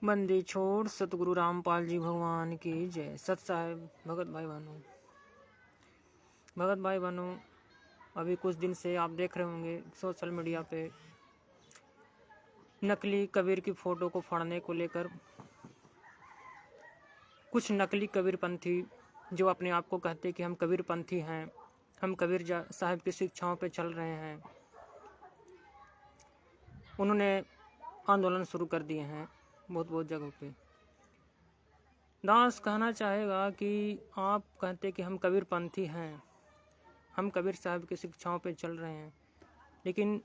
बंदी छोड़ सतगुरु रामपाल जी भगवान की जय। सत साहेब भगत भाई बहनों, अभी कुछ दिन से आप देख रहे होंगे सोशल मीडिया पे नकली कबीर की फोटो को फाड़ने को लेकर कुछ नकली कबीरपंथी जो अपने आप को कहते कि हम कबीरपंथी हैं, हम कबीर साहब की शिक्षाओं पे चल रहे हैं, उन्होंने आंदोलन शुरू कर दिए हैं बहुत जगहों पे। दास कहना चाहेगा कि आप कहते कि हम कबीरपंथी हैं, हम कबीर साहब की शिक्षाओं पे चल रहे हैं, लेकिन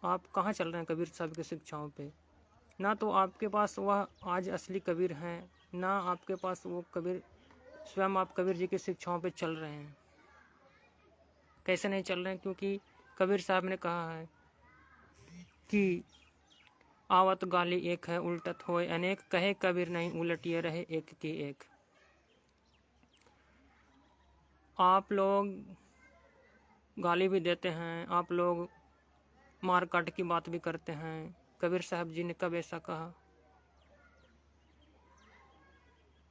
आप कहाँ चल रहे हैं कबीर साहब की शिक्षाओं पे? ना तो आपके पास वह आज असली कबीर हैं, ना आपके पास वो कबीर स्वयं आप कबीर जी की शिक्षाओं पे चल रहे हैं। कैसे नहीं चल रहे हैं? क्योंकि कबीर साहब ने कहा है कि आवत गाली एक है उल्टत होए अनेक, कहे कबीर नहीं उलटिए रहे एक की एक। आप लोग गाली भी देते हैं, आप लोग मार काट की बात भी करते हैं। कबीर साहब जी ने कब ऐसा कहा?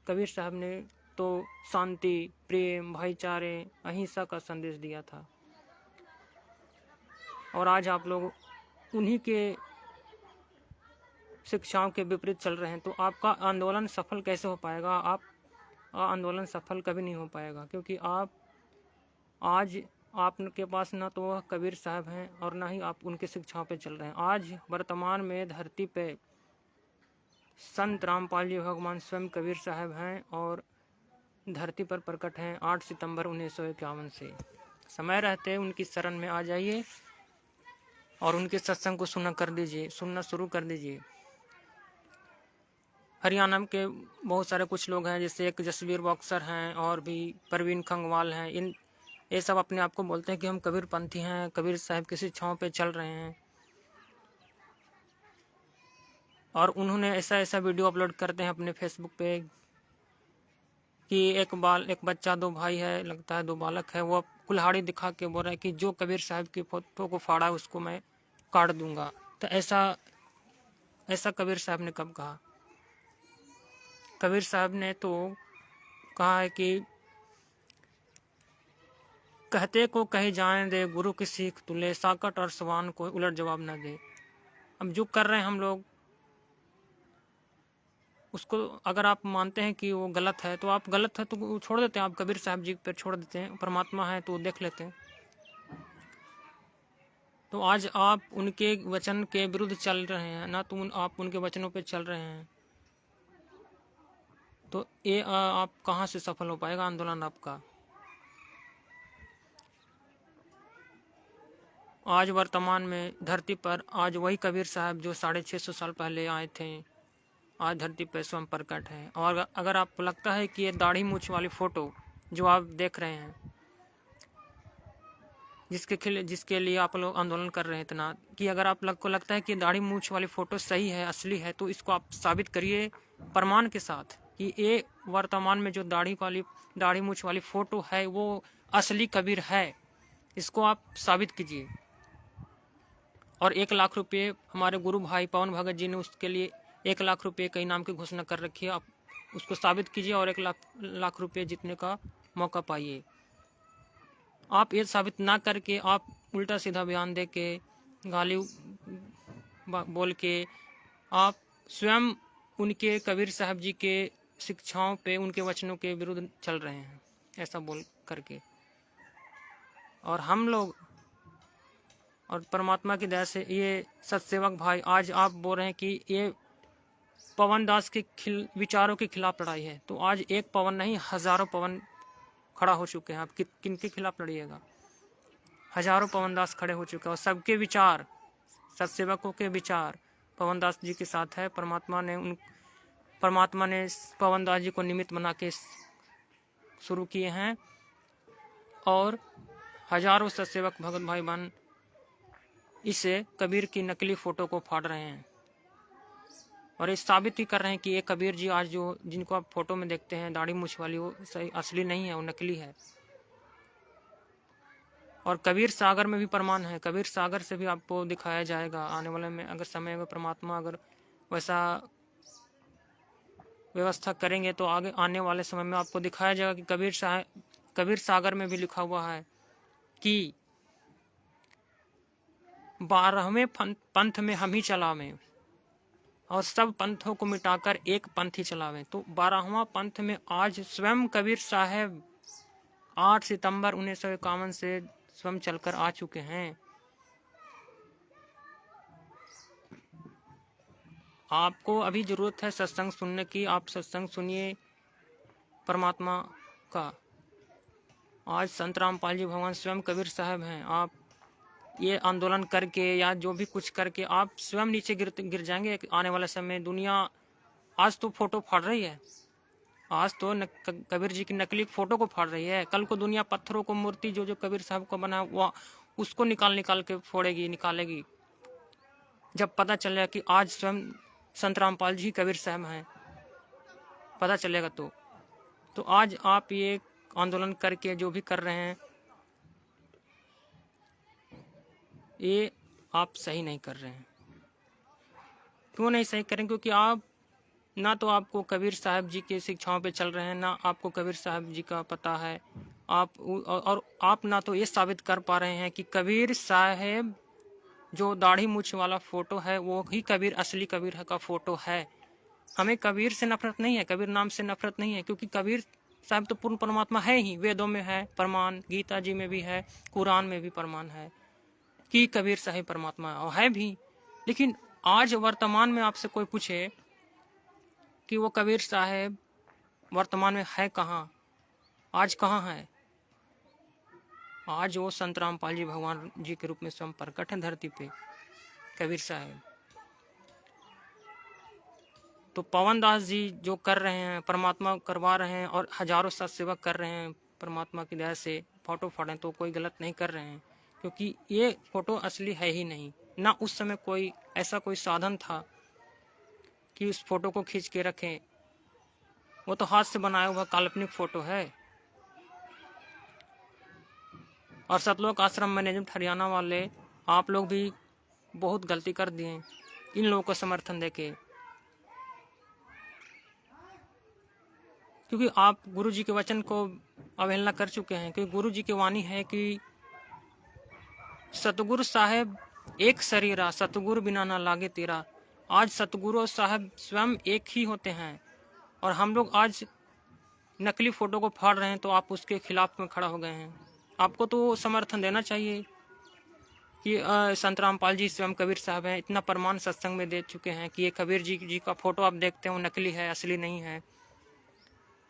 कबीर साहब ने तो शांति, प्रेम, भाईचारे, अहिंसा का संदेश दिया था, और आज आप लोग उन्हीं के शिक्षाओं के विपरीत चल रहे हैं। तो आपका आंदोलन सफल कैसे हो पाएगा? आप आंदोलन सफल कभी नहीं हो पाएगा, क्योंकि आप आज आपके पास ना तो वह कबीर साहब हैं और ना ही आप उनकी शिक्षाओं पे चल रहे हैं। आज वर्तमान में धरती पे संत रामपाल जी भगवान स्वयं कबीर साहब हैं और धरती पर प्रकट हैं 8 सितंबर 1951 से। समय रहते उनकी शरण में आ जाइए और उनके सत्संग को सुनना शुरू कर दीजिए। हरियाणा के बहुत सारे कुछ लोग हैं, जैसे एक जसवीर बॉक्सर हैं और भी परवीन खंगवाल हैं। ये सब अपने आप को बोलते हैं कि हम कबीरपंथी हैं, कबीर साहब की शिक्षाओं पे चल रहे हैं, और उन्होंने ऐसा वीडियो अपलोड करते हैं अपने फेसबुक पे कि एक बच्चा, दो भाई है, लगता है दो बालक है, वो कुल्हाड़ी दिखा के बोल रहे हैं कि जो कबीर साहब की फोटो को फाड़ा है उसको मैं काट दूंगा। तो ऐसा कबीर साहब ने कब कहा? कबीर साहब ने तो कहा है कि कहते को कहीं जाने दे, गुरु की सीख तुले, साकट और सवान को उलट जवाब न दे। अब जो कर रहे हैं हम लोग, उसको अगर आप मानते हैं कि वो गलत है तो आप गलत है तो छोड़ देते हैं, आप कबीर साहब जी पर छोड़ देते हैं, परमात्मा है तो देख लेते हैं। तो आज आप उनके वचन के विरुद्ध चल रहे हैं, ना तो आप उनके वचनों पे चल रहे हैं, तो ये आप कहाँ से सफल हो पाएगा आंदोलन आपका? आज वर्तमान में धरती पर आज वही कबीर साहब जो 650 साल पहले आए थे, आज धरती पर स्वयं प्रकट है। और अगर आपको लगता है कि ये दाढ़ी मूछ वाली फोटो जो आप देख रहे हैं, जिसके लिए आप लोग आंदोलन कर रहे हैं इतना, कि अगर आपको लगता है कि दाढ़ी मूछ वाली फोटो सही है, असली है, तो इसको आप साबित करिए प्रमाण के साथ कि ये वर्तमान में जो दाढ़ी मूछ वाली फोटो है वो असली कबीर है। इसको आप साबित कीजिए। और 1 लाख रुपये हमारे गुरु भाई पवन भगत जी ने उसके लिए 1 लाख रुपये के इनाम की घोषणा कर रखी है। आप उसको साबित कीजिए और 1 लाख रुपये जीतने का मौका पाइए। आप ये साबित ना करके आप उल्टा सीधा बयान दे के, गाली बोल के, आप स्वयं उनके कबीर साहब जी के शिक्षाओं पे, उनके वचनों के विरुद्ध चल रहे हैं, ऐसा बोल करके। और हम लोग और परमात्मा की दया से ये सत्सेवक भाई, आज आप बोल रहे हैं कि ये पवन दास के विचारों के खिलाफ लड़ाई है, तो आज एक पवन नहीं हजारों पवन खड़ा हो चुके हैं। आप किन के खिलाफ लड़िएगा? हजारों पवन दास खड़े हो चुके हैं और सबके विचार, सत्सेवकों के विचार पवन दास जी के साथ है। परमात्मा ने पवन दास जी को निमित्त बना के शुरू किए हैं, और हजारों सत्सेवक भगत भाई बहन इसे कबीर की नकली फोटो को फाड़ रहे हैं और ये साबित ही कर रहे हैं कि ये कबीर जी आज जिनको आप फोटो में देखते हैं दाढ़ी मूछ वाली, वो सही असली नहीं है, वो नकली है। और कबीर सागर में भी प्रमाण है, कबीर सागर से भी आपको दिखाया जाएगा आने वाले में, अगर समय में परमात्मा अगर वैसा व्यवस्था करेंगे तो आगे आने वाले समय में आपको दिखाया जाएगा कि कबीर सागर में भी लिखा हुआ है कि 12वें पंथ में हम ही चलावें और सब पंथों को मिटाकर एक पंथ ही चलावें। तो 12वां पंथ में आज स्वयं कबीर साहब 8 सितंबर 1951 से स्वयं चलकर आ चुके हैं। आपको अभी जरूरत है सत्संग सुनने की, आप सत्संग सुनिए परमात्मा का। आज संत रामपाल जी भगवान स्वयं कबीर साहब हैं। आप ये आंदोलन करके या जो भी कुछ करके आप स्वयं नीचे गिर जाएंगे आने वाले समय। दुनिया आज तो फोटो फाड़ रही है, आज तो कबीर जी की नकली फोटो को फाड़ रही है। कल को दुनिया पत्थरों को मूर्ति जो कबीर साहब को बना वो उसको निकाल के फोड़ेगी, निकालेगी। जब पता चलेगा कि आज स्वयं संत रामपाल जी कबीर साहब हैं, पता चलेगा तो आज आप ये आंदोलन करके जो भी कर रहे हैं ये आप सही नहीं कर रहे हैं। क्यों नहीं सही करें? क्योंकि आप ना तो आपको कबीर साहब जी के शिक्षाओं पे चल रहे हैं, ना आपको कबीर साहब जी का पता है। और आप ना तो ये साबित कर पा रहे हैं कि कबीर साहब जो दाढ़ी मूछ वाला फोटो है वो ही कबीर असली कबीर का फोटो है। हमें कबीर से नफरत नहीं है, कबीर नाम से नफरत नहीं है, क्योंकि कबीर साहब तो पूर्ण परमात्मा है ही। वेदों में है प्रमाण, गीता जी में भी है, कुरान में भी प्रमाण है कि कबीर साहब परमात्मा है भी। लेकिन आज वर्तमान में आपसे कोई पूछे कि वो कबीर साहब वर्तमान में है कहाँ, आज कहाँ है? आज वो संत रामपाल जी भगवान जी के रूप में स्वयं प्रकट है धरती पे कबीर साहब। तो पवन दास जी जो कर रहे हैं परमात्मा करवा रहे हैं और हजारों सत्सेवक कर रहे हैं परमात्मा की दया से फोटो फाड़ें तो कोई गलत नहीं कर रहे हैं, क्योंकि ये फोटो असली है ही नहीं। ना उस समय कोई ऐसा कोई साधन था कि उस फोटो को खींच के रखें। वो तो हाथ से बनाया हुआ काल्पनिक फोटो है। और सतलोक आश्रम मैनेजमेंट हरियाणा वाले आप लोग भी बहुत गलती कर दिए इन लोगों को समर्थन देके, क्योंकि आप गुरु जी के वचन को अवहेलना कर चुके हैं। क्योंकि गुरु जी की वाणी है कि सतगुरु साहेब एक शरीरा, सतगुरु बिना ना लागे तेरा। आज सतगुरु साहब स्वयं एक ही होते हैं और हम लोग आज नकली फोटो को फाड़ रहे हैं तो आप उसके खिलाफ में खड़ा हो गए हैं। आपको तो समर्थन देना चाहिए कि संत रामपाल जी स्वयं कबीर साहब हैं। इतना प्रमाण सत्संग में दे चुके हैं कि ये कबीर जी का फोटो आप देखते हैं वो नकली है, असली नहीं है।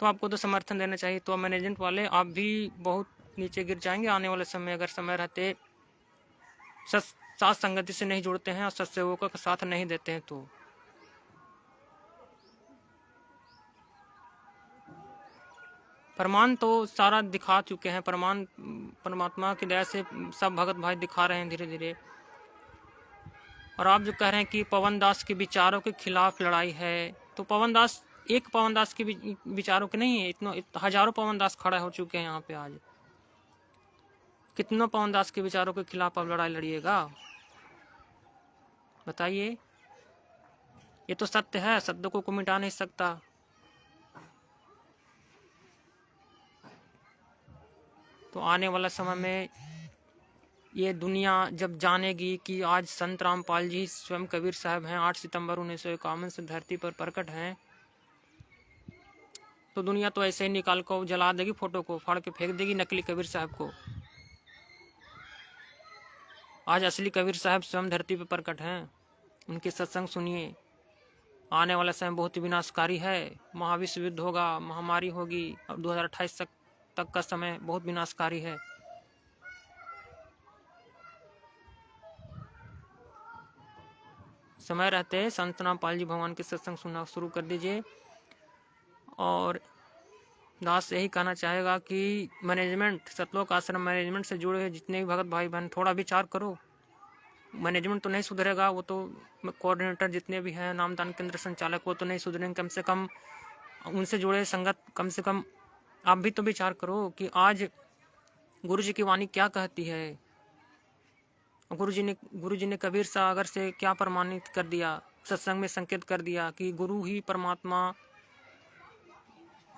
तो आपको तो समर्थन देना चाहिए। तो मैनेजमेंट वाले आप भी बहुत नीचे गिर जाएंगे आने वाले समय, अगर समय रहते साथ संगति से नहीं जुड़ते हैं और सत्सेवकों का साथ नहीं देते हैं। तो प्रमाण तो सारा दिखा चुके हैं, प्रमाण परमात्मा की दया से सब भगत भाई दिखा रहे हैं धीरे धीरे। और आप जो कह रहे हैं कि पवन दास के विचारों के खिलाफ लड़ाई है, तो पवन दास एक पवन दास के विचारों के नहीं है, इतना हजारों पवन दास खड़ा हो चुके हैं यहाँ पे। आज कितनों पवन दास के विचारों के खिलाफ आप लड़ाई लड़िएगा बताइए? ये तो सत्य है, सत्य को मिटा नहीं सकता। तो आने वाला समय में ये दुनिया जब जानेगी कि आज संत रामपाल जी स्वयं कबीर साहब हैं, 8 सितंबर 1951 से धरती पर प्रकट हैं, तो दुनिया तो ऐसे ही निकाल को जला देगी, फोटो को फाड़ के फेंक देगी नकली कबीर साहब को। आज असली कबीर साहब स्वयं धरती पर प्रकट हैं, उनके सत्संग सुनिए। आने वाला समय बहुत विनाशकारी है, महाविश्व युद्ध होगा, महामारी होगी और 2028 तक का समय बहुत विनाशकारी है। समय रहते संत रामपाल जी भगवान के सत्संग सुनना शुरू कर दीजिए। और दास यही कहना चाहेगा कि मैनेजमेंट, सतलोक आश्रम मैनेजमेंट से जुड़े हुए जितने भी भगत भाई बहन थोड़ा विचार करो। मैनेजमेंट तो नहीं सुधरेगा, वो तो कोऑर्डिनेटर जितने भी हैं, नामदान केंद्र संचालक, वो तो नहीं सुधरेंगे। कम से कम उनसे जुड़े संगत, कम से कम आप भी तो विचार करो कि आज गुरु जी की वाणी क्या कहती है। गुरु जी ने कबीर सागर से क्या प्रमाणित कर दिया सत्संग में संकेत कर दिया कि गुरु ही परमात्मा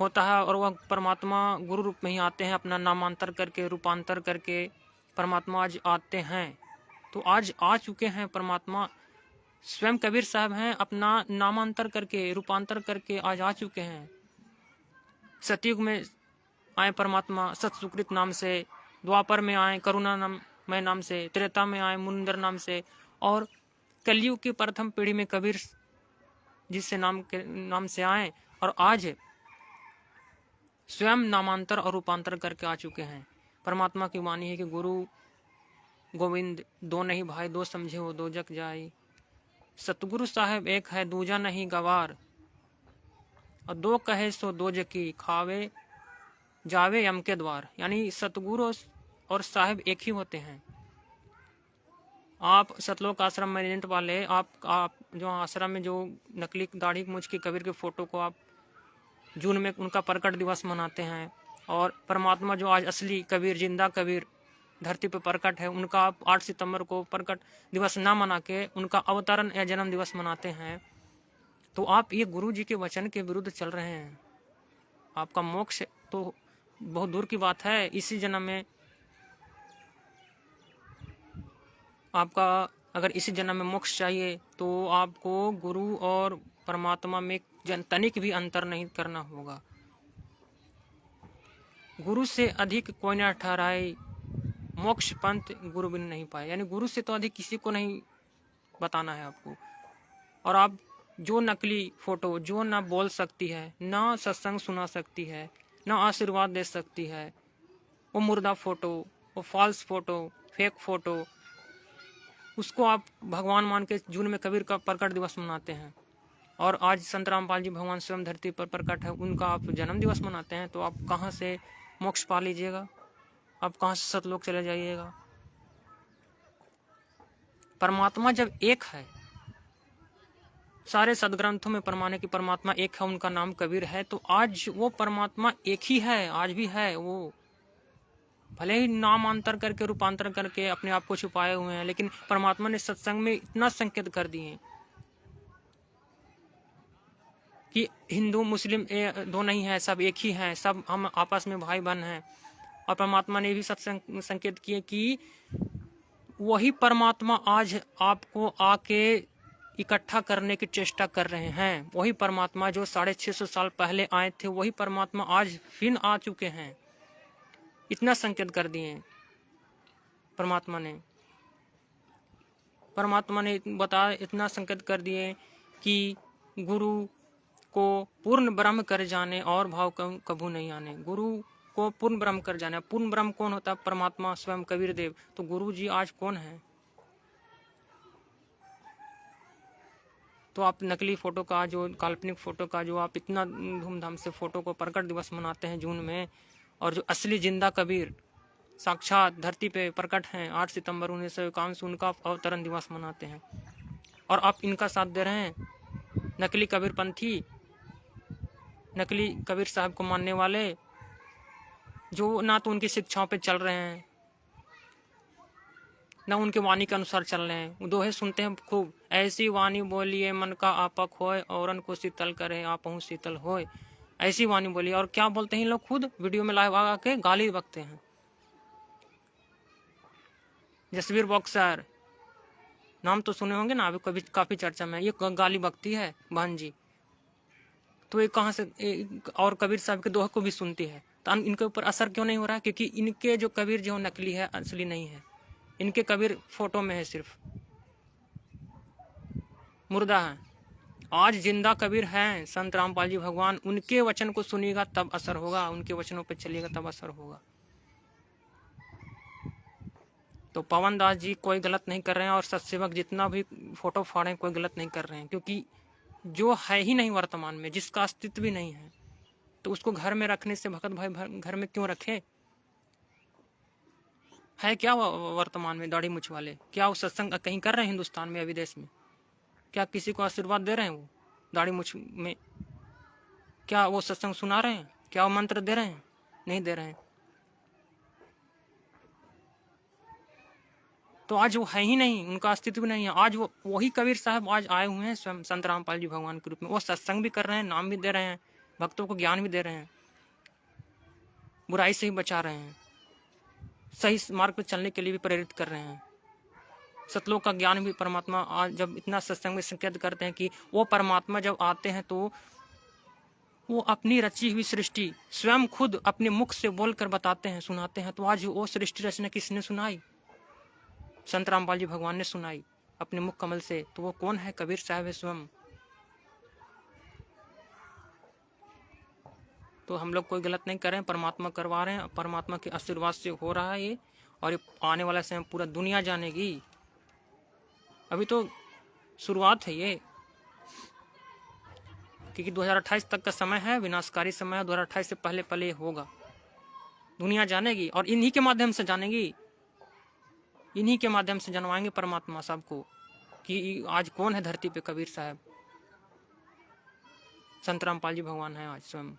होता है और वह परमात्मा गुरु रूप में ही आते हैं, अपना नामांतर करके, रूपांतर करके परमात्मा आज आते हैं। तो आज आ चुके हैं परमात्मा, स्वयं कबीर साहब हैं, अपना नामांतर करके, रूपांतर करके आज आ चुके हैं। सतयुग में आए परमात्मा सत-सुकृत नाम से, द्वापर में आए करुणामय नाम से, त्रेता में आए मुनिंदर नाम से, और कलयुग की प्रथम पीढ़ी में कबीर जिससे नाम से आए, और आज स्वयं नामांतर और रूपांतर करके आ चुके हैं। परमात्मा की वाणी है कि गुरु गोविंद दो नहीं भाई, दो समझे वो दो जग जाए। सतगुरु साहेब एक है दूजा नहीं गवार, और दो कहे सो दो जकी खावे जावे यम के द्वार। यानी सतगुरु और साहेब एक ही होते हैं। आप सतलोक आश्रम में रेंट वाले, आप जो आश्रम में जो नकली दाढ़ी मूंछ की कबीर के फोटो को आप जून में उनका प्रकट दिवस मनाते हैं, और परमात्मा जो आज असली कबीर, जिंदा कबीर धरती पर प्रकट है, उनका आप 8 सितंबर को प्रकट दिवस ना मना के उनका अवतरण या जन्म दिवस मनाते हैं, तो आप ये गुरु जी के वचन के विरुद्ध चल रहे हैं। आपका मोक्ष तो बहुत दूर की बात है, इसी जन्म में आपका अगर इसी जन्म में मोक्ष चाहिए तो आपको गुरु और परमात्मा में तनिक भी अंतर नहीं करना होगा। गुरु से अधिक कोई न ठहराए, मोक्ष पंथ गुरु बिन नहीं पाए। यानी गुरु से तो अधिक किसी को नहीं बताना है आपको। और आप जो नकली फोटो, जो ना बोल सकती है, ना सत्संग सुना सकती है, ना आशीर्वाद दे सकती है, वो मुर्दा फोटो, वो फॉल्स फोटो, फेक फोटो, उसको आप भगवान मान के जून में कबीर का प्रकट दिवस मनाते हैं। और आज संत रामपाल जी भगवान स्वयं धरती पर प्रकट है, उनका आप जन्म दिवस मनाते हैं, तो आप कहाँ से मोक्ष पा लीजिएगा? आप कहाँ से सतलोक चले जाइएगा? परमात्मा जब एक है, सारे सदग्रंथों में प्रमाण है कि परमात्मा एक है, उनका नाम कबीर है, तो आज वो परमात्मा एक ही है, आज भी है। वो भले ही नामांतर करके, रूपांतर करके अपने आप को छुपाए हुए हैं, लेकिन परमात्मा ने सत्संग में इतना संकेत कर दिए कि हिंदू मुस्लिम दो नहीं है, सब एक ही हैं, सब हम आपस में भाई बहन हैं। और परमात्मा ने भी सत्संग संकेत किए कि वही परमात्मा आज आपको आके इकट्ठा करने की चेष्टा कर रहे हैं। वही परमात्मा जो 650 साल पहले आए थे, वही परमात्मा आज फिर आ चुके हैं। इतना संकेत कर दिए परमात्मा ने बताया, इतना संकेत कर दिए कि गुरु को पूर्ण ब्रह्म कर जाने और भाव कभू नहीं आने। गुरु को पूर्ण ब्रह्म कर जाने। पूर्ण ब्रह्म कौन होता है? परमात्मा स्वयं कबीर देव। तो गुरु जी आज कौन है? तो आप नकली फोटो का, जो काल्पनिक फोटो का, जो आप इतना धूमधाम से फोटो को प्रकट दिवस मनाते हैं जून में, और जो असली जिंदा कबीर साक्षात धरती पे प्रकट हैं 8 सितंबर 1951 से, उनका अवतरण दिवस मनाते हैं, और आप इनका साथ दे रहे हैं। नकली कबीर पंथी, नकली कबीर साहब को मानने वाले, जो ना तो उनकी शिक्षाओं पे चल रहे हैं, ना उनके वाणी के अनुसार चल रहे हैं। दोहे सुनते हैं खूब, ऐसी वाणी बोलिए मन का आपक होए, औरन को शीतल करे आपहु शीतल होए। ऐसी वाणी बोलिए। और क्या बोलते हैं लोग? खुद वीडियो में लाइव आगा के गाली बकते हैं। जसवीर बॉक्सर नाम तो सुने होंगे ना, अभी कभी काफी चर्चा में, ये गाली बकती है बहन जी। तो ये कहाँ से? और कबीर साहब के दोहे को भी सुनती है, तो इनके ऊपर असर क्यों नहीं हो रहा है? क्योंकि इनके जो कबीर जो नकली है, असली नहीं है। इनके कबीर फोटो में है, सिर्फ मुर्दा है। आज जिंदा कबीर हैं संत रामपाल जी भगवान, उनके वचन को सुनिएगा तब असर होगा, उनके वचनों पर चलिएगा तब असर होगा। तो पवन दास जी कोई गलत नहीं कर रहे हैं, और सत्सेवक जितना भी फोटो फाड़े कोई गलत नहीं कर रहे हैं, क्योंकि जो है ही नहीं वर्तमान में, जिसका अस्तित्व भी नहीं है, तो उसको घर में रखने से भगत भाई घर में क्यों रखे? है क्या वर्तमान में दाढ़ी मुछ वाले? क्या वो सत्संग कहीं कर रहे हैं हिंदुस्तान में या विदेश में? क्या किसी को आशीर्वाद दे रहे हैं वो दाढ़ी मुछ में? क्या वो सत्संग सुना रहे हैं? क्या वो मंत्र दे रहे हैं? नहीं दे रहे हैं। तो आज वो है ही नहीं, उनका अस्तित्व नहीं है। आज वो वही कबीर साहब आज आए हुए हैं स्वयं संत रामपाल जी भगवान के रूप में। वो सत्संग भी कर रहे हैं, नाम भी दे रहे हैं, भक्तों को ज्ञान भी दे रहे हैं, बुराई से ही बचा रहे हैं, सही मार्ग पर चलने के लिए भी प्रेरित कर रहे हैं। सतलोक का ज्ञान भी परमात्मा आज जब इतना सत्संग में संकेत करते हैं कि वो परमात्मा जब आते हैं तो वो अपनी रची हुई सृष्टि स्वयं खुद अपने मुख से बोलकर बताते हैं, सुनाते हैं। तो आज वो सृष्टि रचना किसने सुनाई? संत रामपाल जी भगवान ने सुनाई अपने मुख कमल से। तो वो कौन है? कबीर साहब है स्वयं। तो हम लोग कोई गलत नहीं कर रहे हैं, परमात्मा करवा रहे हैं, परमात्मा के आशीर्वाद से हो रहा है ये। और ये आने वाला समय पूरा दुनिया जानेगी। अभी तो शुरुआत है ये, क्योंकि 2028 तक का समय है, विनाशकारी समय है। 2028 से पहले पहले होगा, दुनिया जानेगी और इन्हीं के माध्यम से जानेगी, इन्हीं के माध्यम से जनवाएंगे परमात्मा सबको कि आज कौन है धरती पे कबीर साहब। संत रामपाल जी भगवान है आज स्वयं।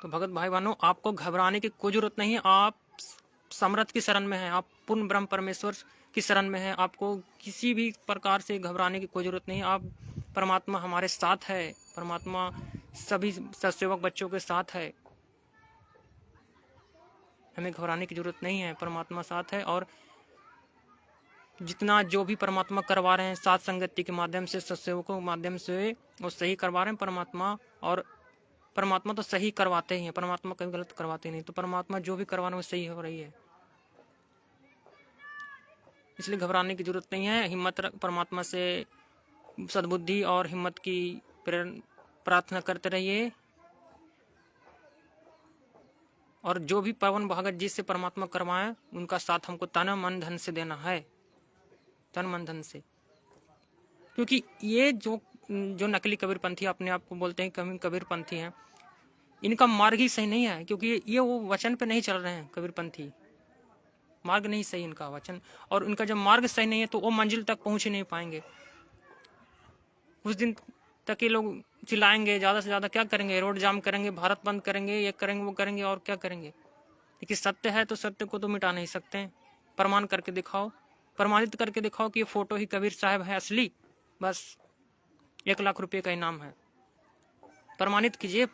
तो भगत भाई बहनों, आपको घबराने की कोई जरूरत नहीं है। आप समर्थ की शरण में हैं, आप पूर्ण ब्रह्म परमेश्वर की शरण में हैं। आपको किसी भी प्रकार से घबराने की कोई जरूरत नहीं है। आप परमात्मा हमारे साथ है, परमात्मा सभी सत्सेवक बच्चों के साथ है। हमें घबराने की जरूरत नहीं है, परमात्मा साथ है। और जितना जो भी परमात्मा करवा रहे हैं साथ संगति के माध्यम से, सत्सेवकों के माध्यम से, वो सही करवा रहे हैं परमात्मा। और परमात्मा तो सही करवाते ही हैं, परमात्मा कभी गलत करवाते नहीं। तो परमात्मा जो भी करवाना वो सही हो रही है, इसलिए घबराने की जरूरत नहीं है। हिम्मत परमात्मा से सद्बुद्धि और हिम्मत की प्रार्थना करते रहिए। और जो भी पवन भगत जी से परमात्मा करवाएं, उनका साथ हमको तन मन धन से देना है, तन मन धन से। क्योंकि ये जो नकली कबीरपंथी अपने आप को बोलते हैं कबीरपंथी हैं, इनका मार्ग ही सही नहीं है। क्योंकि ये वो वचन पे नहीं चल रहे हैं कबीरपंथी, मार्ग नहीं सही इनका वचन। और उनका जब मार्ग सही नहीं है तो वो मंजिल तक पहुंच ही नहीं पाएंगे। उस दिन तक ये लोग चिल्लाएंगे, ज़्यादा से ज़्यादा क्या करेंगे? रोड जाम करेंगे, भारत बंद करेंगे, ये करेंगे, वो करेंगे, और क्या करेंगे? लेकिन सत्य है तो सत्य को तो मिटा नहीं सकते हैं। प्रमाण करके दिखाओ, प्रमाणित करके दिखाओ कि ये फोटो ही कबीर साहब है असली, बस 1 लाख रुपए का इनाम है। प्रमाणित कीजिए,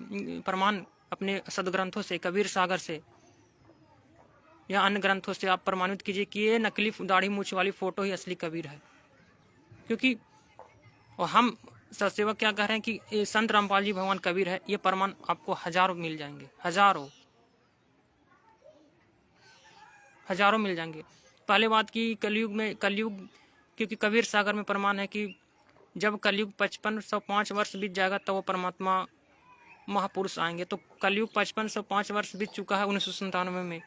प्रमाण अपने सदग्रंथों से, कबीर सागर से या अन्य ग्रंथों से आप प्रमाणित कीजिए कि ये नकली दाढ़ी मूछ वाली फोटो ही असली कबीर है। क्योंकि और हम सत्सेवक क्या कह रहे हैं कि संत रामपाल जी भगवान कबीर है, ये प्रमाण आपको हजारों मिल जाएंगे, हजारों मिल जाएंगे। पहले बात की कलयुग, क्योंकि कबीर सागर में प्रमाण है कि जब कलयुग 5505 वर्ष बीत जाएगा तब वो परमात्मा महापुरुष आएंगे। तो कलयुग 5505 वर्ष बीत चुका है 1997 में।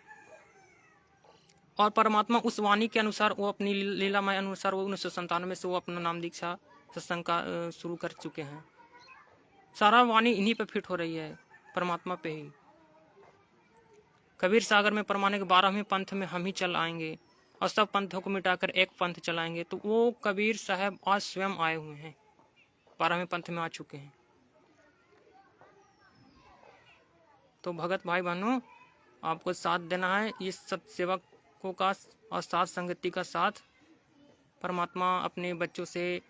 और परमात्मा उस वाणी के अनुसार वो अपनी लीलामय अनुसार वो 1997 से वो अपना नाम दीक्षा सत्संग का शुरू कर चुके हैं। सारा वाणी इन्हीं पे फिट हो रही है, परमात्मा पे ही। कबीर सागर में प्रमाण के 12वें पंथ में हम ही चल आएंगे और सब पंथों को मिटाकर एक पंथ चलाएंगे। तो वो कबीर साहब आज स्वयं आए हुए हैं, 12वें पंथ में आ चुके हैं। तो भगत भाई बहनों, आपको साथ देना है इस सत्सेवकों का और साथ संगति का साथ। परमात्मा अपने बच्चों से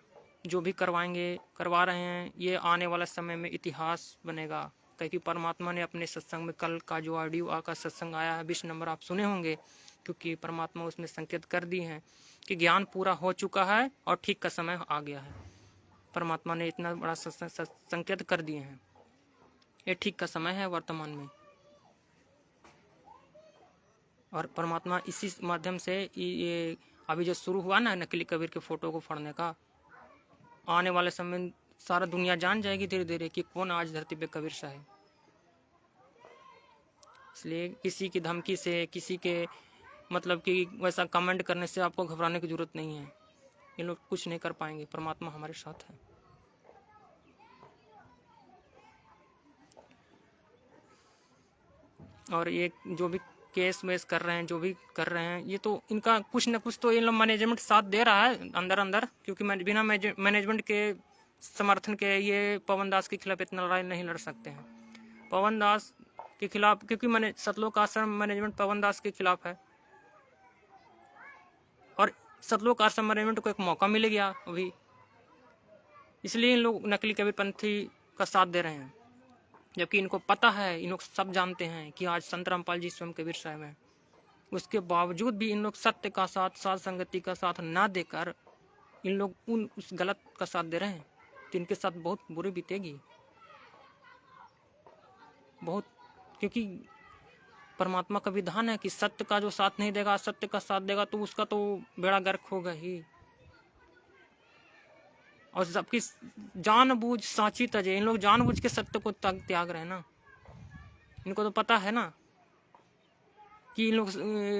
जो भी करवा रहे हैं, ये आने वाला समय में इतिहास बनेगा। क्योंकि परमात्मा ने अपने सत्संग में कल का जो ऑडियो का सत्संग आया है 20 नंबर, आप सुने होंगे। क्योंकि परमात्मा उसमें संकेत कर दिए हैं कि ज्ञान पूरा हो चुका है और ठीक का समय आ गया है। परमात्मा ने इतना बड़ा संकेत कर दिए हैं, ये ठीक का समय है वर्तमान में। और परमात्मा इसी माध्यम से ये अभी जो शुरू हुआ ना नकली कबीर के फोटो को फाड़ने का, आने वाले समय सारा दुनिया जान जाएगी धीरे धीरे कि कौन आज धरती पे कबीर साहब। इसलिए किसी की धमकी से, किसी के मतलब कि वैसा कमेंट करने से आपको घबराने की जरूरत नहीं है। ये लोग कुछ नहीं कर पाएंगे, परमात्मा हमारे साथ है। और ये जो भी केस वेस कर रहे हैं, जो भी कर रहे हैं, ये तो इनका कुछ न कुछ तो ये लोग मैनेजमेंट साथ दे रहा है अंदर अंदर। क्योंकि बिना मैनेजमेंट के समर्थन के ये पवन दास के खिलाफ इतना लड़ाई नहीं लड़ सकते हैं। पवन दास के खिलाफ, क्योंकि मैंने सतलोक आश्रम मैनेजमेंट पवन दास के खिलाफ है और सतलोक आश्रम मैनेजमेंट को एक मौका मिल गया अभी, इसलिए इन लोग नकली कबीरपंथी का साथ दे रहे हैं। जबकि इनको पता है, इन लोग सब जानते हैं कि आज संत रामपाल जी स्वयं कबीर साहब हैं। उसके बावजूद भी इन लोग सत्य का साथ, साथ संगति का साथ ना देकर इन लोग उस गलत का साथ दे रहे हैं, तो इनके साथ बहुत बुरी बीतेगी बहुत। क्योंकि परमात्मा का विधान है कि सत्य का जो साथ नहीं देगा, सत्य का साथ देगा तो उसका तो बेड़ा गर्क होगा ही। और सबकी जानबूझ साची तजे, इन लोग जानबूझ के सत्य को त्याग रहे हैं ना। इनको तो पता है ना कि इन लोग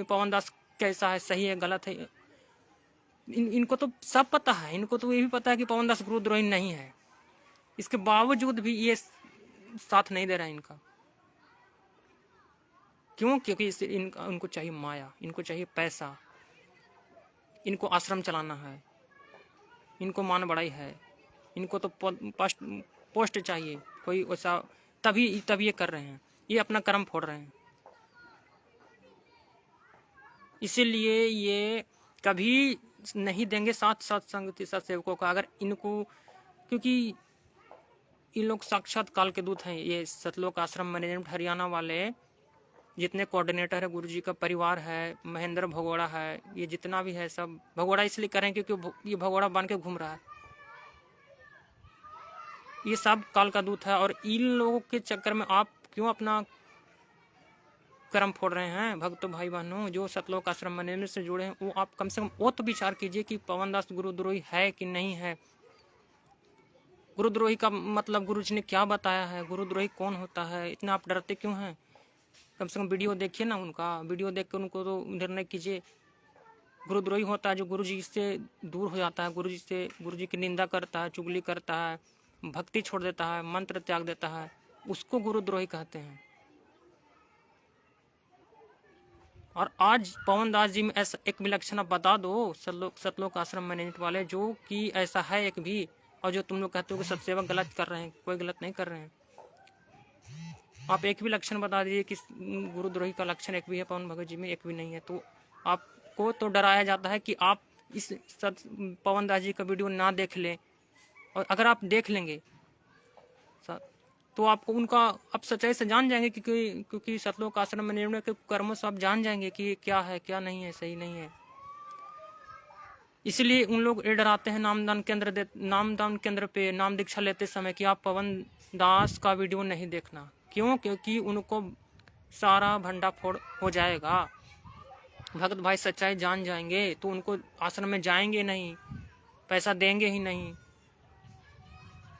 पवन दास कैसा है, सही है, गलत है। इनको तो सब पता है। इनको तो ये भी पता है कि पवन दास गुरुद्रोही नहीं है, इसके बावजूद भी ये साथ नहीं दे रहा है इनका। क्यों? क्योंकि उनको चाहिए माया, इनको चाहिए पैसा, इनको आश्रम चलाना है, इनको मान बढ़ाई है, इनको तो पोस्ट चाहिए कोई वैसा, तभी ये कर रहे हैं, ये अपना कर्म फोड़ रहे हैं। इसीलिए ये कभी नहीं देंगे साथ संगति सत्सेवकों का। अगर इनको, क्योंकि इन लोग साक्षात काल के दूत हैं। ये सतलोक आश्रम मैनेजमेंट हरियाणा वाले जितने कोऑर्डिनेटर है, गुरुजी का परिवार है, महेंद्र भगोड़ा है, ये जितना भी है सब भगोड़ा इसलिए करें क्योंकि ये भगोड़ा बन के घूम रहा है। ये सब काल का दूत है और इन लोगों के चक्कर में आप क्यों अपना कर्म फोड़ रहे हैं? भक्त भाई बहनों, जो सतलोक आश्रम मैनेजमेंट से जुड़े हैं, वो आप कम से कम वो तो विचार कीजिए कि पवन दास गुरुद्रोही है कि नहीं है। गुरुद्रोही का मतलब गुरुजी ने क्या बताया है, गुरुद्रोही कौन होता है, इतना आप डरते क्यों हैं? कम से कम वीडियो देखिए ना उनका, वीडियो देख कर उनको तो निर्णय कीजिए। गुरुद्रोही होता है जो गुरुजी से दूर हो जाता है, गुरुजी की निंदा करता है, चुगली करता है, भक्ति छोड़ देता है, मंत्र त्याग देता है, उसको गुरुद्रोही कहते हैं। और आज पवन दास जी में ऐसा एक विलक्षण बता दो सतलोक आश्रम मैनेजमेंट वाले, जो कि ऐसा है एक भी, और जो तुम लोग कहते हो कि सत्सेवक गलत कर रहे हैं, कोई गलत नहीं कर रहे हैं। आप एक भी लक्षण बता दीजिए कि गुरुद्रोही का लक्षण एक भी है पवन भगत जी में, एक भी नहीं है। तो आपको तो डराया जाता है कि आप इस पवन दास जी का वीडियो ना देख लें, और अगर आप देख लेंगे तो आपको उनका आप सच्चाई से जान जाएंगे, क्योंकि सतलोक आश्रम मैनेजमेंट के कर्मों से आप जान जाएंगे कि क्या है, क्या नहीं है, सही नहीं है। इसलिए उन लोग ये डराते हैं नामदान केंद्र पे नाम दीक्षा लेते समय कि आप पवन दास का वीडियो नहीं देखना। क्यों? क्योंकि उनको सारा भंडाफोड़ हो जाएगा। भगत भाई सच्चाई जान जाएंगे तो उनको आश्रम में जाएंगे नहीं, पैसा देंगे ही नहीं।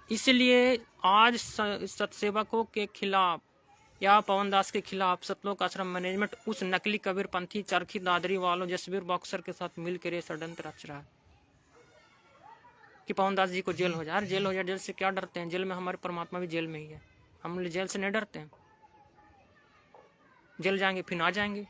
इसलिए आज सत्सेवकों के खिलाफ या पवन दास के खिलाफ सतलोक आश्रम मैनेजमेंट उस नकली कबीरपंथी चरखी दादरी वालों जसवीर बॉक्सर के साथ मिलकर ये षड्यंत्र रच रहा है कि पवन दास जी को जेल हो जाए। जेल हो जाए, जेल से क्या डरते हैं? जेल में हमारे परमात्मा भी जेल में ही है, हम जेल से नहीं डरते हैं। जेल जाएंगे फिर आ जाएंगे,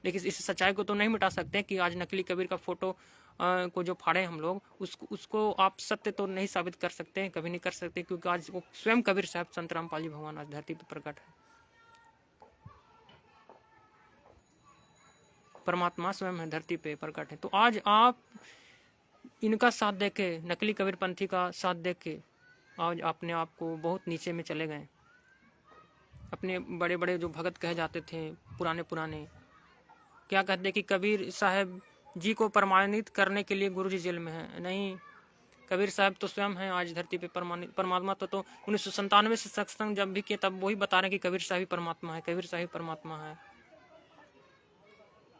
लेकिन इस सच्चाई को तो नहीं मिटा सकते कि आज नकली कबीर का फोटो को जो फाड़े हम लोग, उसको आप सत्य तो नहीं साबित कर सकते हैं, कभी नहीं कर सकते, क्योंकि आज वो स्वयं कबीर साहब संत रामपाल जी भगवान आज धरती पर प्रकट है। परमात्मा स्वयं है, धरती पे प्रकट है। तो आज आप इनका साथ देके, नकली कबीरपंथी का साथ देके आज अपने आप को बहुत नीचे में चले गए। अपने बड़े बड़े जो भगत कहे जाते थे पुराने क्या कहते कि कबीर साहब जी को प्रमाणित करने के लिए गुरुजी जेल में है। नहीं, कबीर साहब तो स्वयं हैं आज धरती पे परमात्मा। तो 1997 से सत्संग जब भी किए तब वही बता रहे हैं कि कबीर साहब ही परमात्मा है, कबीर साहब ही परमात्मा है।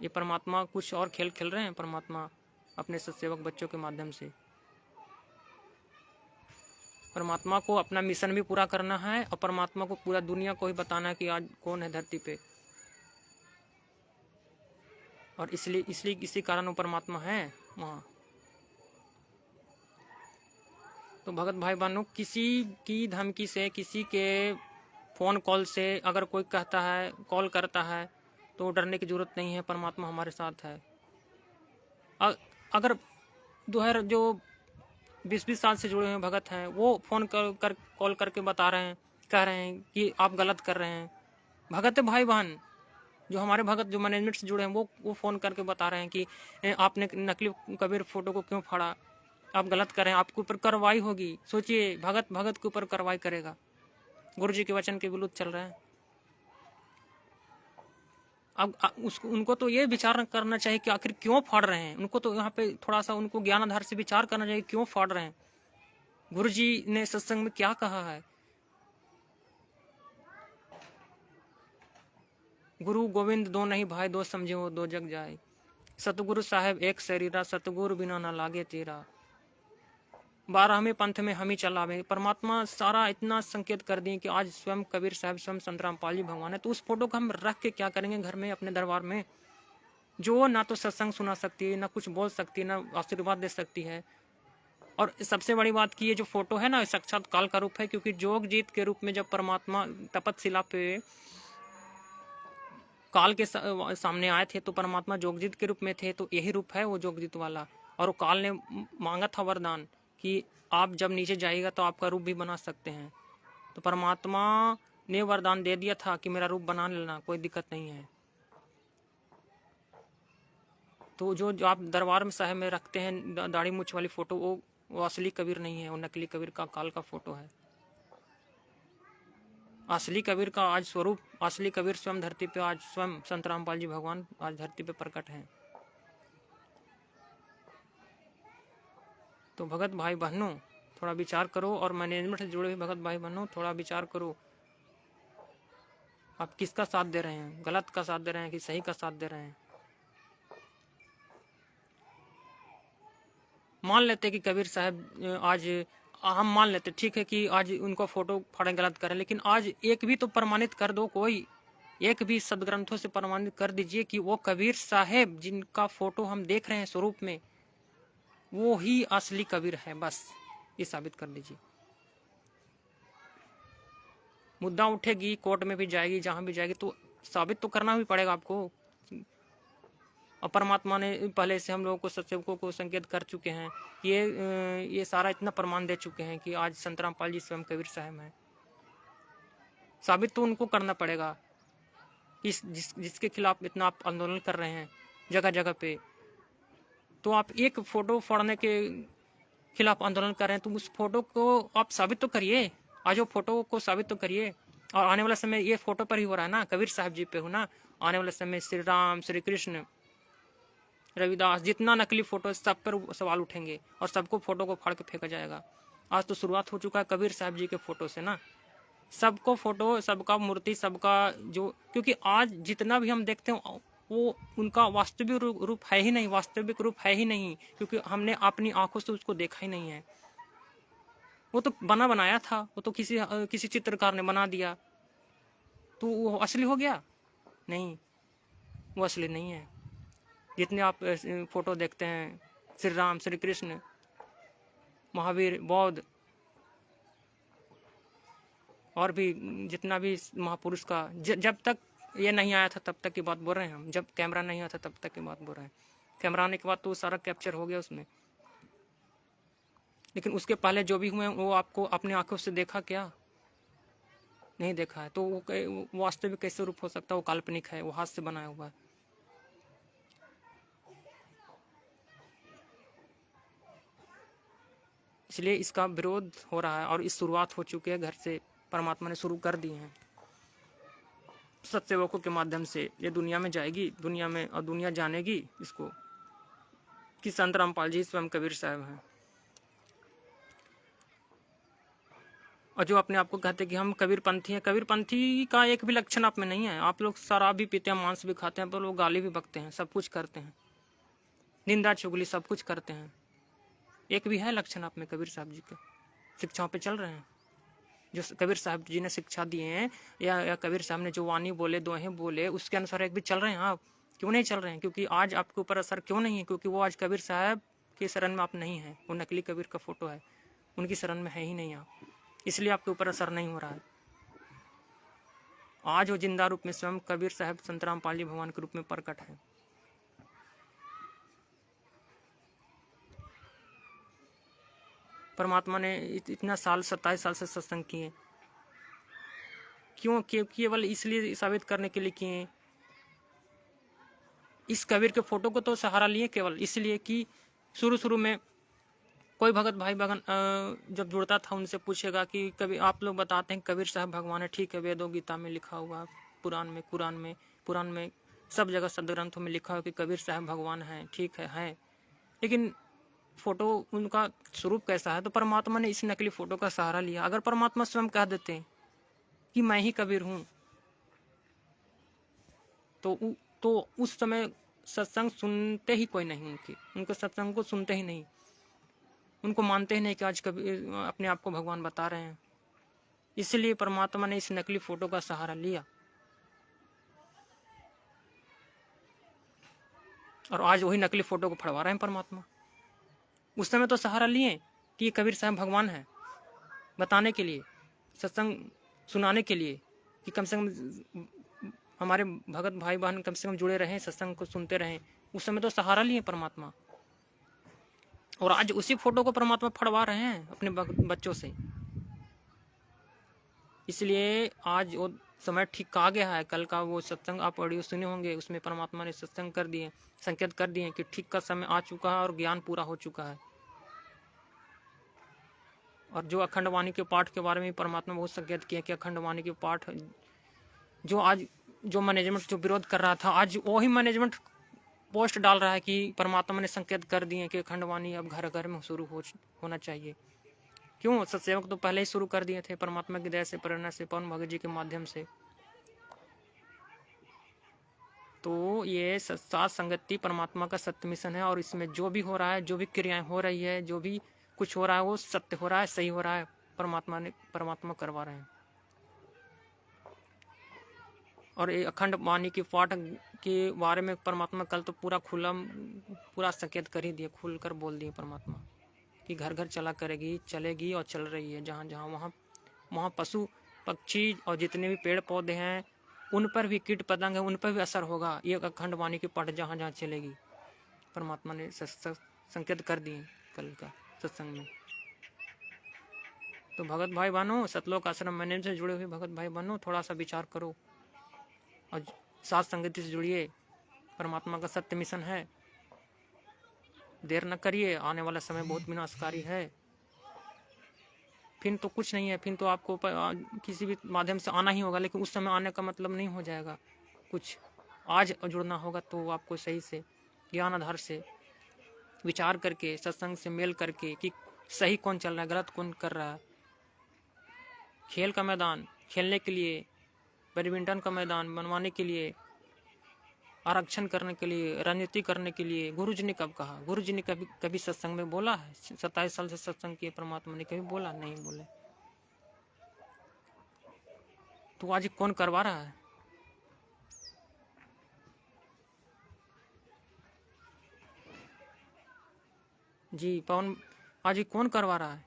ये परमात्मा कुछ और खेल खेल रहे हैं परमात्मा अपने सत्सेवक बच्चों के माध्यम से। परमात्मा को अपना मिशन भी पूरा करना है और परमात्मा को पूरा दुनिया को ही बताना है कि आज कौन है धरती पे। और इसलिए इसी कारण वो परमात्मा है वहाँ। तो भगत भाई बहनों, किसी की धमकी से, किसी के फ़ोन कॉल से अगर कोई कहता है, कॉल करता है, तो डरने की जरूरत नहीं है, परमात्मा हमारे साथ है। अगर जो 20-20 साल से जुड़े हुए भगत हैं, वो फ़ोन कॉल करके बता रहे हैं, कह रहे हैं कि आप गलत कर रहे हैं, भगत भाई बहन, जो हमारे भगत जो मैनेजमेंट से जुड़े हैं वो फ़ोन करके बता रहे हैं कि आपने नकली कबीर फ़ोटो को क्यों फाड़ा, आप गलत कर रहे हैं, आपके ऊपर कार्रवाई होगी। सोचिए, भगत भगत के ऊपर कार्रवाई करेगा, गुरु जी के वचन के विरुद्ध चल रहे हैं। अब उसको उनको तो ये विचार करना चाहिए कि आखिर क्यों फाड़ रहे हैं। उनको तो यहाँ पे थोड़ा सा उनको ज्ञान आधार से विचार करना चाहिए, क्यों फाड़ रहे हैं। गुरु जी ने सत्संग में क्या कहा है, गुरु गोविंद दो नहीं भाई, दो समझे वो दो जग जाए। सतगुरु साहेब एक शरीरा, सतगुरु बिना ना लागे तेरा। 12वें पंथ में हम ही चलावे। परमात्मा सारा इतना संकेत कर दिए कि आज स्वयं कबीर साहब, स्वयं संत रामपाल जी भगवान है। तो उस फोटो को हम रख के क्या करेंगे घर में, अपने दरबार में, जो ना तो सत्संग सुना सकती है, ना कुछ बोल सकती है, ना आशीर्वाद दे सकती है। और सबसे बड़ी बात की ये जो फोटो है ना, साक्षात काल का रूप है। क्योंकि जोग जीत के रूप में जब परमात्मा तपतशिला पे काल के सामने आए थे तो परमात्मा जोगजीत के रूप में थे। तो यही रूप है वो जोगजीत वाला। और वो काल ने मांगा था वरदान कि आप जब नीचे जाइएगा तो आपका रूप भी बना सकते हैं। तो परमात्मा ने वरदान दे दिया था कि मेरा रूप बना लेना, कोई दिक्कत नहीं है। तो जो आप दरबार में साहब में रखते हैं दाढ़ी मूछ वाली फोटो, वो असली कबीर नहीं है, वो नकली कबीर का काल का फोटो है। असली कबीर का आज स्वरूप, असली कबीर स्वयं धरती पे, आज स्वयं संत रामपाल जी भगवान आज धरती पे प्रकट हैं। तो भगत भाई बहनों, थोड़ा विचार करो, और मैनेजमेंट से जुड़े हुए भगत भाई बहनों, थोड़ा विचार करो, आप किसका साथ दे रहे हैं, गलत का साथ दे रहे हैं कि सही का साथ दे रहे हैं। मान लेते कि कबीर साहब आज, हम मान लेते ठीक है कि आज उनको फोटो फाड़े गलत करें, लेकिन आज एक भी तो प्रमाणित कर दो, कोई एक भी सदग्रंथों से प्रमाणित कर दीजिए कि वो कबीर साहब जिनका फोटो हम देख रहे हैं स्वरूप में, वो ही असली कबीर है। बस ये साबित कर दीजिए। मुद्दा उठेगी, कोर्ट में भी जाएगी, जहां भी जाएगी, तो साबित तो करना भी पड़ेगा आपको। और परमात्मा ने पहले से हम लोगों को, सत्सेवकों को संकेत कर चुके हैं। ये सारा इतना प्रमाण दे चुके हैं कि आज संत रामपाल जी स्वयं कबीर साहब हैं। साबित तो उनको करना पड़ेगा। जिसके खिलाफ इतना आप आंदोलन कर रहे हैं जगह जगह पे, तो आप एक फोटो फोड़ने के खिलाफ आंदोलन कर रहे हैं, तो उस फोटो को आप साबित तो करिए। आज वो फोटो को साबित तो करिए। और आने वाला समय ये फोटो पर ही हो रहा है ना, कबीर साहब जी पे हो ना। आने वाले समय श्री राम, श्री कृष्ण, रविदास, जितना नकली फोटो, सब पर सवाल उठेंगे और सबको फोटो को फाड़ के फेंका जाएगा। आज तो शुरुआत हो चुका है कबीर साहब जी के फोटो से ना। सबको फोटो, सबका मूर्ति, सबका जो, क्योंकि आज जितना भी हम देखते हैं वो उनका वास्तविक रूप है ही नहीं, वास्तविक रूप है ही नहीं, क्योंकि हमने अपनी आंखों से उसको देखा ही नहीं है। वो तो बना बनाया था, वो तो किसी चित्रकार ने बना दिया, तो वो असली हो गया? नहीं, वो असली नहीं है। जितने आप फोटो देखते हैं, श्री राम, श्री कृष्ण, महावीर, बौद्ध, और भी जितना भी महापुरुष का, जब तक ये नहीं आया था तब तक की बात बोल रहे हैं हम। जब कैमरा नहीं आया था तब तक की बात बोल रहे हैं। कैमरा आने के बाद तो सारा कैप्चर हो गया उसमें, लेकिन उसके पहले जो भी हुए वो आपको अपने आंखों से देखा क्या? नहीं देखा है। तो वो वास्तविक कैसे रूप हो सकता है? वो काल्पनिक है, वो हाथ से बनाया हुआ है। इसलिए इसका विरोध हो रहा है, और इस शुरुआत हो चुकी है, घर से परमात्मा ने शुरू कर दी है। सत्सेवकों के माध्यम से ये दुनिया में जाएगी, दुनिया में, और दुनिया जानेगी इसको कि संत रामपाल जी स्वयं कबीर साहब हैं। और जो अपने आप को कहते हैं कि हम कबीर पंथी हैं, कबीर पंथी का एक भी लक्षण आप में नहीं है। आप लोग शराब भी पीते हैं, मांस भी खाते हैं, तो लोग गाली भी बकते हैं, सब कुछ करते हैं, निंदा चुगली सब कुछ करते हैं। एक भी है लक्षण आप में कबीर साहब जी के? शिक्षाओं पे चल रहे हैं जो कबीर साहब जी ने शिक्षा दिए हैं, या कबीर साहब ने जो वाणी बोले, दोहें बोले, उसके अनुसार एक भी चल रहे हैं आप? क्यों नहीं चल रहे हैं? क्योंकि आज आपके ऊपर असर क्यों नहीं है? क्योंकि वो आज कबीर साहब के शरण में आप नहीं हैं। वो नकली कबीर का फोटो है, उनकी शरण में है ही नहीं आप, इसलिए आपके ऊपर असर नहीं हो रहा है। आज वो जिंदा रूप में स्वयं कबीर साहब संत रामपाल जी भगवान के रूप में प्रकट है। परमात्मा ने इतना साल, 27 साल से सत्संग किए, क्यों? केवल इसलिए साबित करने के लिए किए। इस कबीर के फोटो को तो सहारा लिए केवल इसलिए कि शुरू में कोई भगत भाई बहन जब जुड़ता था उनसे पूछेगा कि कभी आप लोग बताते हैं कबीर साहब भगवान है, ठीक है, वेदों गीता में लिखा हुआ, पुराण में सब जगह सदग्रंथों में लिखा हो कि कबीर साहब भगवान हैं, ठीक है, लेकिन फोटो उनका स्वरूप कैसा है? तो परमात्मा ने इस नकली फोटो का सहारा लिया। अगर परमात्मा स्वयं कह देते कि मैं ही कबीर हूँ तो उस समय सत्संग सुनते ही कोई नहीं, उनके सत्संग को सुनते ही नहीं, उनको मानते ही नहीं कि आज कबीर अपने आप को भगवान बता रहे हैं। इसलिए परमात्मा ने इस नकली फोटो का सहारा लिया और आज वही नकली फोटो को फड़वा रहे हैं परमात्मा। उस समय तो सहारा लिए कि कबीर साहब भगवान है, बताने के लिए, सत्संग सुनाने के लिए कि कम से कम हमारे भगत भाई बहन कम से कम जुड़े रहें, सत्संग को सुनते रहें। उस समय तो सहारा लिए परमात्मा, और आज उसी फोटो को परमात्मा फड़वा रहे हैं अपने बच्चों से। इसलिए आज वो समय ठीक आ गया है। कल का वो सत्संग आप ऑडियो सुने होंगे, उसमें परमात्मा ने सत्संग कर दिए, संकेत कर दिए कि ठीक का समय आ चुका है और ज्ञान पूरा हो चुका है। और जो अखंड वाणी के पाठ के बारे में परमात्मा बहुत संकेत किया कि अखंड वाणी के पाठ जो आज जो मैनेजमेंट जो विरोध कर रहा था, आज वही मैनेजमेंट पोस्ट डाल रहा है कि परमात्मा ने संकेत कर दिए कि अखंड वाणी अब घर घर में शुरू होना चाहिए। क्यों? सत्सेवक तो पहले ही शुरू कर दिए थे परमात्मा की दया से, प्रेरणा से, पवन भगत जी के माध्यम से। तो ये सात संगति परमात्मा का सत्य मिशन है, और इसमें जो भी हो रहा है, जो भी क्रियाएं हो रही है, जो भी कुछ हो रहा है, वो सत्य हो रहा है, सही हो रहा है, परमात्मा करवा रहे हैं। और ये अखंड वाणी की पाठ के बारे में परमात्मा कल तो पूरा संकेत कर ही दिए, खुल कर बोल दिए परमात्मा कि घर घर चलेगी और चल रही है। जहाँ जहाँ वहाँ पशु पक्षी और जितने भी पेड़ पौधे हैं उन पर भी, कीट पतंग है, उन पर भी असर होगा ये अखंड वाणी की पाठ जहाँ जहाँ चलेगी। परमात्मा ने संकेत कर दिए कल का सत्संग में। तो भगत भाई बहनों, सतलोक आश्रम मैनेजमेंट से जुड़े हुए भगत भाई बहनों, थोड़ा सा विचार करो और साथ संगति से जुड़िए। परमात्मा का सत्य मिशन है, देर न करिए, आने वाला समय बहुत विनाशकारी है। फिर तो कुछ नहीं है, फिर तो आपको किसी भी माध्यम से आना ही होगा, लेकिन उस समय आने का मतलब नहीं हो जाएगा कुछ। आज जुड़ना होगा तो आपको सही से ज्ञान आधार से विचार करके, सत्संग से मेल करके कि सही कौन चल रहा है, गलत कौन कर रहा है। खेल का मैदान खेलने के लिए, बैडमिंटन का मैदान बनवाने के लिए, आरक्षण करने के लिए, राजनीति करने के लिए गुरु जी ने कब कहा? गुरु जी ने कभी सत्संग में बोला है? 27 साल से सत्संग किए परमात्मा ने कभी बोला? नहीं बोले। तो आज कौन करवा रहा है? जी पवन, आज कौन करवा रहा है?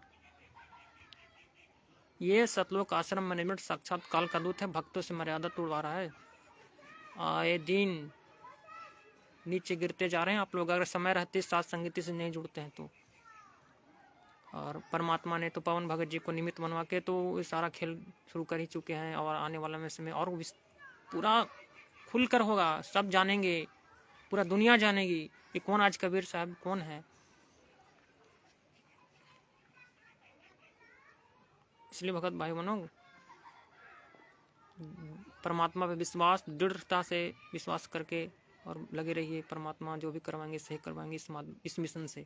ये सतलोक आश्रम मैनेजमेंट साक्षात काल का दूत है, भक्तों से मर्यादा तोड़वा रहा है। आए दिन नीचे गिरते जा रहे हैं आप लोग, अगर समय रहते साथ संगति से नहीं जुड़ते हैं तो। और परमात्मा ने तो पवन भगत जी को निमित्त बनवा के तो सारा खेल शुरू कर ही चुके हैं, और आने वाला में समय और पूरा खुलकर होगा, सब जानेंगे, पूरा दुनिया जानेगी कि कौन आज कबीर साहब कौन है। इसलिए भगत भाई बहनों, परमात्मा पे विश्वास, दृढ़ता से विश्वास करके और लगे रहिए। परमात्मा जो भी करवाएंगे सही करवाएंगे इस मिशन से।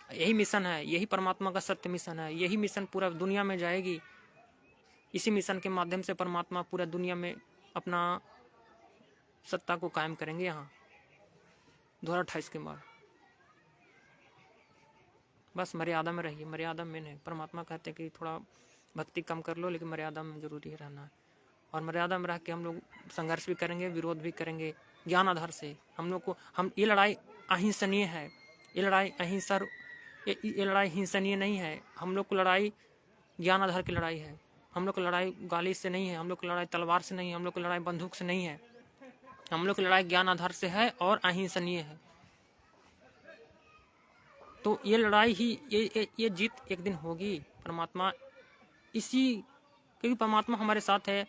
यही मिशन है, यही परमात्मा का सत्य मिशन है, यही मिशन पूरा दुनिया में जाएगी। इसी मिशन के माध्यम से परमात्मा पूरा दुनिया में अपना सत्ता को कायम करेंगे। यहाँ 2028 के बाद बस मर्यादा में रहिए, मर्यादा में है। परमात्मा कहते हैं कि थोड़ा भक्ति कम कर लो, लेकिन मर्यादा में जरूरी रहना है। और मर्यादा में रह के हम लोग संघर्ष भी करेंगे, विरोध भी करेंगे ज्ञान आधार से। हम लोग को ये लड़ाई अहिंसनीय है, ये लड़ाई ये लड़ाई हिंसनीय नहीं है। हम लोग को लड़ाई ज्ञान आधार की लड़ाई है। हम लोग की लड़ाई गाली से नहीं है, हम लोग की लड़ाई तलवार से नहीं है, हम लोग की लड़ाई बंदूक से नहीं है। हम लोग की लड़ाई ज्ञान आधार से है और अहिंसनीय है। तो ये लड़ाई ही ये जीत एक दिन होगी। परमात्मा क्योंकि परमात्मा हमारे साथ है,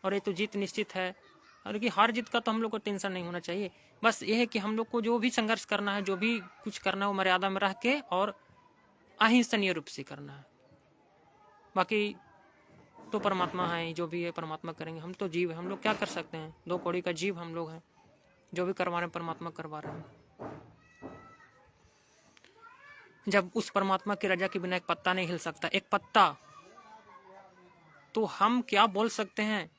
और ये तो जीत निश्चित है। और कि हार जीत का तो हम लोग को टेंशन नहीं होना चाहिए। बस ये है कि हम लोग को जो भी संघर्ष करना है, जो भी कुछ करना है, वो मर्यादा में रह के और अहिंसनीय रूप से करना है। बाकी तो परमात्मा है, जो भी है परमात्मा करेंगे। हम तो जीव है, हम लोग क्या कर सकते हैं, 2 कौड़ी का जीव हम लोग हैं। जो भी करवा रहे हैं परमात्मा करवा रहे हैं। जब उस परमात्मा की रजा के बिना एक पत्ता नहीं हिल सकता, एक पत्ता, तो हम क्या बोल सकते हैं,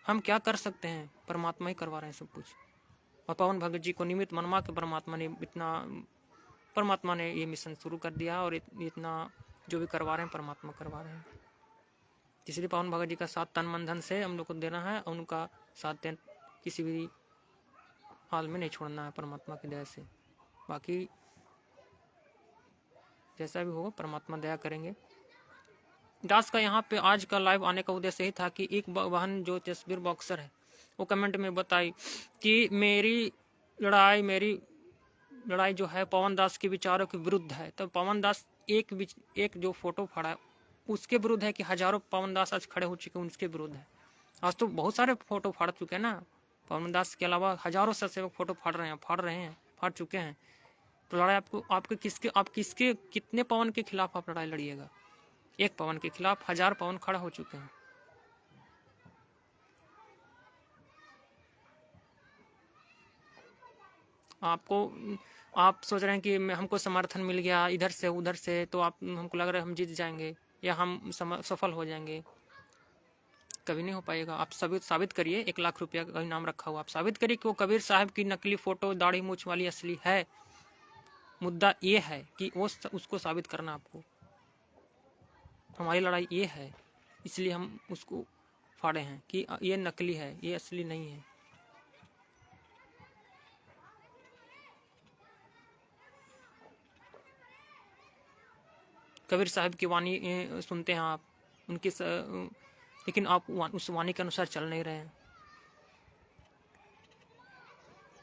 हम क्या कर सकते हैं? परमात्मा ही करवा रहे हैं सब कुछ। और पवन भगत जी को निमित्त मनवा के परमात्मा ने ये मिशन शुरू कर दिया, और इतना जो भी करवा रहे हैं परमात्मा करवा रहे हैं। इसलिए पवन भगत जी का साथ तन मन धन से हम लोग को देना है, और उनका साथ किसी भी हाल में नहीं छोड़ना है परमात्मा की दया से। बाकी जैसा भी होगा परमात्मा दया करेंगे। दास का यहाँ पे आज का लाइव आने का उद्देश्य यही था कि एक बहन जो तस्वीर बॉक्सर है, वो कमेंट में बताई कि मेरी लड़ाई जो है पवन दास के विचारों के विरुद्ध है। तो पवन दास एक जो फोटो फाड़ा है उसके विरुद्ध है कि हजारों पवन दास आज खड़े हो चुके हैं उसके विरुद्ध है? आज तो बहुत सारे फोटो फाड़ चुके हैं ना, पवन दास के अलावा हजारों स्वयंसेवक फोटो फाड़ चुके हैं। तो लड़ाई आप किसके कितने पवन के खिलाफ आप लड़ाई लड़िएगा? एक पवन के खिलाफ 1000 पवन खड़ा हो चुके हैं। आप सोच रहे हैं कि हमको समर्थन मिल गया इधर से उधर से, तो हमको लग रहा है हम जीत जाएंगे या हम सफल हो जाएंगे। कभी नहीं हो पाएगा। आप साबित करिए, 1 लाख रुपया का इनाम रखा हुआ, आप साबित करिए कि वो कबीर साहब की नकली फोटो दाढ़ी मूछ वाली असली है। मुद्दा ये है कि उसको साबित करना आपको। हमारी लड़ाई ये है, इसलिए हम उसको फाड़े हैं कि ये नकली है, ये असली नहीं है। कबीर साहब की वाणी सुनते हैं आप, लेकिन आप उस वाणी के अनुसार चल नहीं रहे हैं।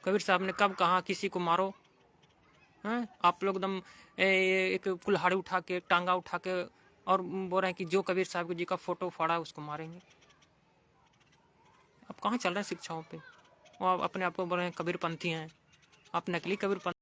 कबीर साहब ने कब कहा किसी को मारो? हैं? आप लोग एकदम एक कुल्हाड़ी उठा के, टांगा उठा के और बोल रहे हैं कि जो कबीर साहब जी का फोटो फाड़ा उसको मारेंगे। आप कहाँ चल रहे हैं शिक्षाओं पे? वो आप अपने आप को बोल रहे हैं कबीरपंथी हैं। आप नकली कबीरपंथी